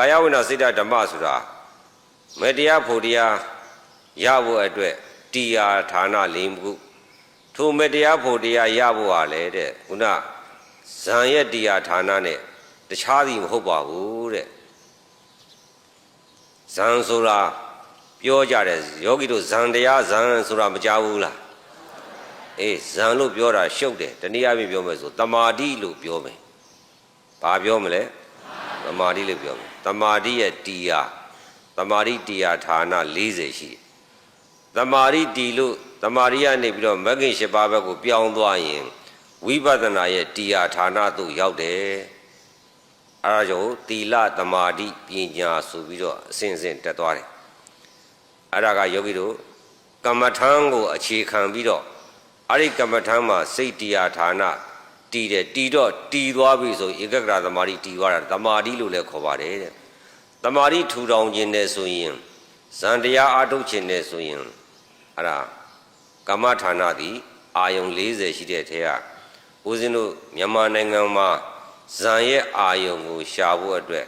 ကာယဝိနာစိတ်ဓမ္မဆိုတာမေတ္တရားဖို့တရားရဖို့အတွက်တရားဌာန၄ခုထိုမေတ္တရားဖို့တရားရဖို့ဟာလေတဲ့ခုနဇံရဲ့တရားဌာနနဲ့တခြားသည်မဟုတ်ပါဘူးတဲ့ဇံဆိုတာပြောကြတယ်ယောဂီတို့ဇံတရားဇံဆိုတာမကြားဘူးလားအေးဇံလို့ပြောတာရှုပ်တယ်တနည်းအားဖြင့်ပြောမယ်ဆိုတမာတိလို့ပြောမယ်ဘာပြောမလဲတမာတိလို့ပြောမယ်တမာတိရဲ့တရားတမာတိတရားဌာန40ရှိတယ်တမာတိတီလို့တမာတိကနေပြီးတော့မဂ္ဂင်8ပါးဘက်ကိုပြောင်းသွားရင်ဝိပဿနာရဲ့တရားဌာနသို့ရောက်တယ်အဲဒါကြောင့်သီလတမာတိပညာဆိုပြီးတော့အစဉ်စဉ်တက်သွားတယ်အဲ့ဒါကယောဂီတို့ကမ္မထံကိုအခြေခံပြီးတော့အဲ့ဒီကမ္မထံမှာစိတ်တရားဌာနတည်တယ်တည်တော့တည်သွားပြီဆိုဧကဂရသမာဓိတည်သွားတာသမာဓိလို့လည်းခေါ်ပါတယ်တဲ့သမာဓိထူထောင်ခြင်းနဲ့ဆိုရင်ဇန်တရားအားထုတ်ခြင်းနဲ့ဆိုရင်အဲ့ဒါကမ္မဌာနသည်အာယုံ40ရှိတဲ့ထဲကဦးဇင်းတို့မြန်မာနိုင်ငံမှာဇန်ရဲ့အာယုံကိုရှာဖို့အတွက်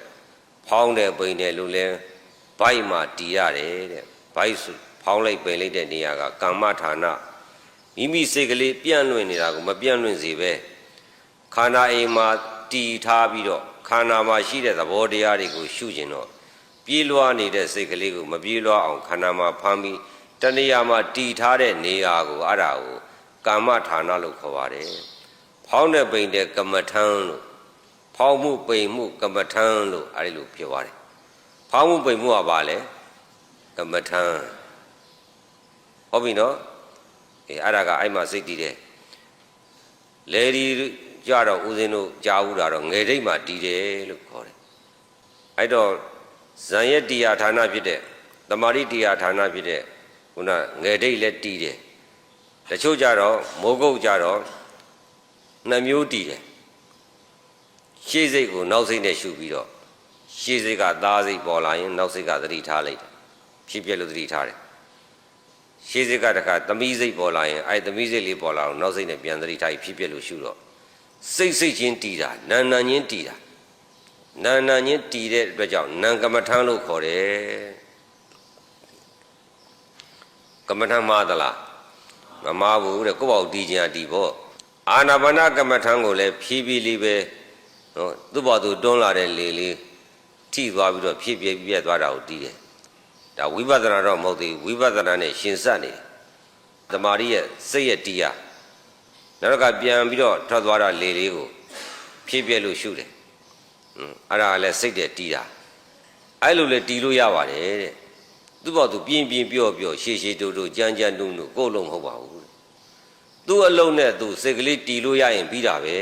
ဖောင်းတယ်ပိန်တယ်လို့လဲဘိုက်မှာတည်ရတယ်တဲ့ဘိုက်ဖောင်းလိုက်ပိန်လိုက်တဲ့နေရာကကမ္မဌာနမိမိစိတ်ကလေးပြန့်လွင့်နေတာကိုမပြန့်လွင့်စေပဲခန္ဓာအိမ်မှာတည်ထားပြီးတော့ခန္ဓာမှာရှိတဲ့သဘောတရားတွေကိုရှုကျင်တော့ပြေးလွှားနေတဲ့စိတ်ကလေးကိုမပြေးလွှားအောင်ခန္ဓာမှာဖမ်းပြီးတဏှာမှာတည်ထားတဲ့နေရာကိုအဲ့ဒါကိုကမ္မဌာနလို့ခေါ်ပါတယ်ဖောင်းတဲ့ပိန်တဲ့ကမ္မထံလို့ဖောင်းမှုပိန်မှုကမ္မထံလို့အဲ့ဒီလိုပြောပါတယ်ဖောင်းမှုပိန်မှုကဘာလဲကမ္မထံဟုတ်ပြီနော်အေးအဲ့ဒါကအဲ့မှာစိတ်တည်တယ်လေဒီကြတော့ဦးဇင်းတို့ကြားဘူးတာတော့ငယ်ဒိတ်မှာတည်တယ်လို့ခေါ်တယ်အဲ့တော့ဇံရဲ့တရားဌာနဖြစ်တဲ့တမာတိတရားဌာနဖြစ်တဲ့ခုနငယ်ဒိတ်လည်းတည်တယ်တချို့ကြတော့မိုးကုတ်ကြတော့နှမျိုးတည်တယ်ရှေ့စိတ်ကိုနောက်စိတ်နဲ့ရှုပြီးတော့ရှေ့စိတ်ကသားစိတ်ပေါ်လာရင်နောက်စိတ်ကသတိထားလိုက်တယ်ဖြစ်ပြလို့သတိထားတယ်ရှေ့စိတ်ကတခါသမီးစိတ်ပေါ်လာရင်အဲ့သမီးစိတ်လေးပေါ်လာအောင်နောက်စိတ်နဲ့ပြန်သတိထားဖြစ်ပြလို့ရှုတော့စိတ်ချင်းတည်တာနာနာချင်းတည်တာနာနာချင်းတည်တဲ့အတွက်ကြောင့်နာကမ္မထံလို့ခေါ်တယ်ကမ္မထံမှားသလားမမှားဘူးတဲ့ကိုယ့်ဘောက်တည်ခြင်းတည်ဖို့အာနာပါနကမ္မထံကိုလည်းဖြည်းဖြည်းလေးပဲနော်သူ့ဘောက်သူတွန်းလာတဲ့လေလေးထိသွားပြီးတော့ဖြည်းဖြည်းပြက်သွားတာကိုတည်တယ်ဒါဝိပဿနာတော့မဟုတ်သေးဘူးဝိပဿနာနဲ့ရှင်စပ်နေတယ်တမာရီရဲ့စိတ်ရဲ့တရားနောက်ကပြန်ပြီးတော့ထွက်သွားတာလေလေးကိုဖြည့်ပြက်လို့ရှုတယ်အဲ့ဒါလည်းစိတ်တဲ့တီးတာအဲ့လိုလေတီးလို့ရပါတယ်တဲ့သူ့ဘောက်သူပြင်းပြင်းပြော့ပြော့ရှည်ရှည်တူတူကြမ်းကြမ်းနုနုကိုယ်လုံးမဟုတ်ပါဘူးသူ့အလုံးနဲ့သူစိတ်ကလေးတီးလို့ရရင်ပြီးတာပဲ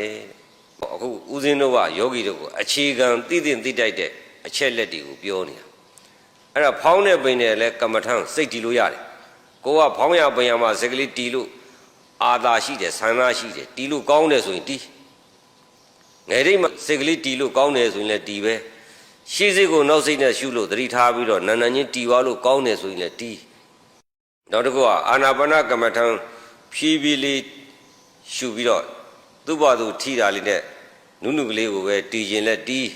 အခုဦးဇင်းတို့ကယောဂီတို့ကိုအခြေခံသိသိသိတိုက်တဲ့အချက်လက်တွေကိုပြောနေတာအဲ့ဒါဖောင်းတဲ့ပိန်နဲ့လည်းကမ္မထံစိတ်တီးလို့ရတယ်ကိုကဖောင်းရပိန်ရမှာစိတ်ကလေးတီးလို့အာသာရှိတယ်ဆန္ဒရှိတယ်တီးလို့ကောင်းတယ်ဆိုရင်တီးငယ်တိတ်မှာစိတ်ကလေးတီးလို့ကောင်းတယ်ဆိုရင်လည်းတီးပဲရှေ့စိတ်ကိုနောက်စိတ်နဲ့ရှုလို့သတိထားပြီးတော့နာနာချင်းတီးသွားလို့ကောင်းတယ်ဆိုရင်လည်းတီးနောက်တစ်ခုကအာနာပါနကမ္မထံဖြည်းဖြည်းလေးရှုပြီးတော့သူ့ဘာသူထိတာလေးနဲ့နုနုကလေးကိုပဲတီးခြင်းလည်းတီး